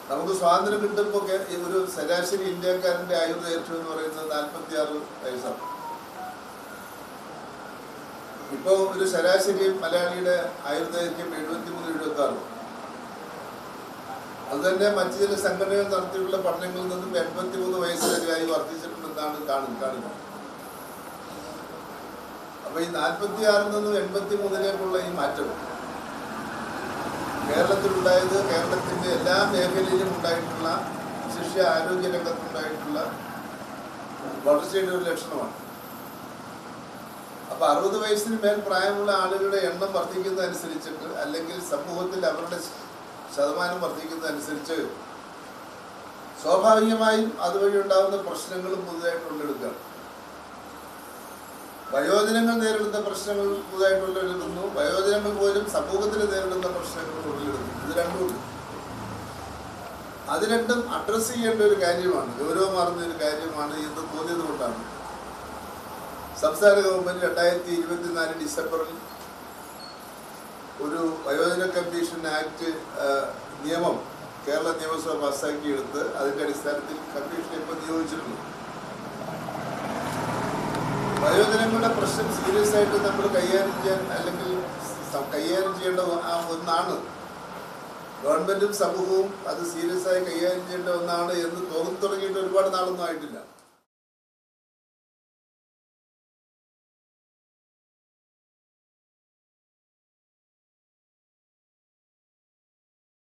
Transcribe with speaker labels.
Speaker 1: നമുക്ക് സ്വാതന്ത്ര്യം കിട്ടുമ്പോൾ ഒരു ശരാശരി ഇന്ത്യക്കാരന്റെ ആയുർദൈർഘ്യം എന്ന് പറയുന്നത് 46 വയസ്സാണ്. ഇപ്പൊ ഒരു ശരാശരി മലയാളിയുടെ ആയുർദൈർഘ്യം 73-76. അത് തന്നെ മറ്റു ചില സംഘടനകൾ നടത്തിയിട്ടുള്ള പഠനങ്ങളിൽ നിന്നും 83 വയസ്സ് വരെയായി വർദ്ധിച്ചിട്ടുണ്ടെന്നാണ് കാണുന്നത്. അപ്പൊ ഈ 46-ൽ നിന്നും 83-ലേക്കുള്ള ഈ മാറ്റം കേരളത്തിലുണ്ടായത് കേരളത്തിന്റെ എല്ലാ മേഖലയിലും ഉണ്ടായിട്ടുള്ള ശിഷ്യ ആരോഗ്യ രംഗത്തുണ്ടായിട്ടുള്ള വളർച്ചയുടെ ഒരു ലക്ഷണമാണ്. അപ്പൊ 60 വയസ്സിന് മേൽ പ്രായമുള്ള ആളുകളുടെ എണ്ണം വർദ്ധിക്കുന്നതനുസരിച്ചിട്ട്, അല്ലെങ്കിൽ സമൂഹത്തിൽ അവരുടെ ശതമാനം വർദ്ധിക്കുന്നതനുസരിച്ച് സ്വാഭാവികമായും അതുവഴി ഉണ്ടാകുന്ന പ്രശ്നങ്ങളും പുതുതായിട്ട് ഉള്ളെടുക്കുകയാണ്. വയോജനങ്ങൾ നേരിടുന്ന പ്രശ്നങ്ങൾ പുതുതായിട്ട് ഉള്ളെടുക്കുന്നു, വയോജനങ്ങൾ പോലും സമൂഹത്തിൽ നേരിടുന്ന പ്രശ്നങ്ങൾ ഉള്ളെടുക്കുന്നു. ഇത് രണ്ടുമുണ്ട്. അത് രണ്ടും അഡ്രസ് ചെയ്യേണ്ട ഒരു കാര്യമാണ്, ഗൗരവമാർന്ന ഒരു കാര്യമാണ് എന്ന് തോന്നിയത് കൊണ്ടാണ് സംസ്ഥാന ഗവൺമെന്റ് 2024 ഡിസംബറിൽ ഒരു വയോജന കമ്മീഷൻ ആക്ട് നിയമം കേരള നിയമസഭ പാസ്സാക്കിയെടുത്ത് അതിന്റെ അടിസ്ഥാനത്തിൽ കമ്മീഷനെ ഇപ്പോൾ നിയോഗിച്ചിട്ടുണ്ട്. വയോജനങ്ങളുടെ പ്രശ്നം സീരിയസ് ആയിട്ട് നമ്മൾ കൈകാര്യം ചെയ്യാൻ, അല്ലെങ്കിൽ കൈകാര്യം ചെയ്യേണ്ട ഒന്നാണ്. ഗവൺമെന്റും സമൂഹവും അത് സീരിയസ് ആയി കൈകാര്യം ചെയ്യേണ്ട ഒന്നാണ് എന്ന് തോന്നി തുടങ്ങിയിട്ട് ഒരുപാട് നാളൊന്നും ആയിട്ടില്ല.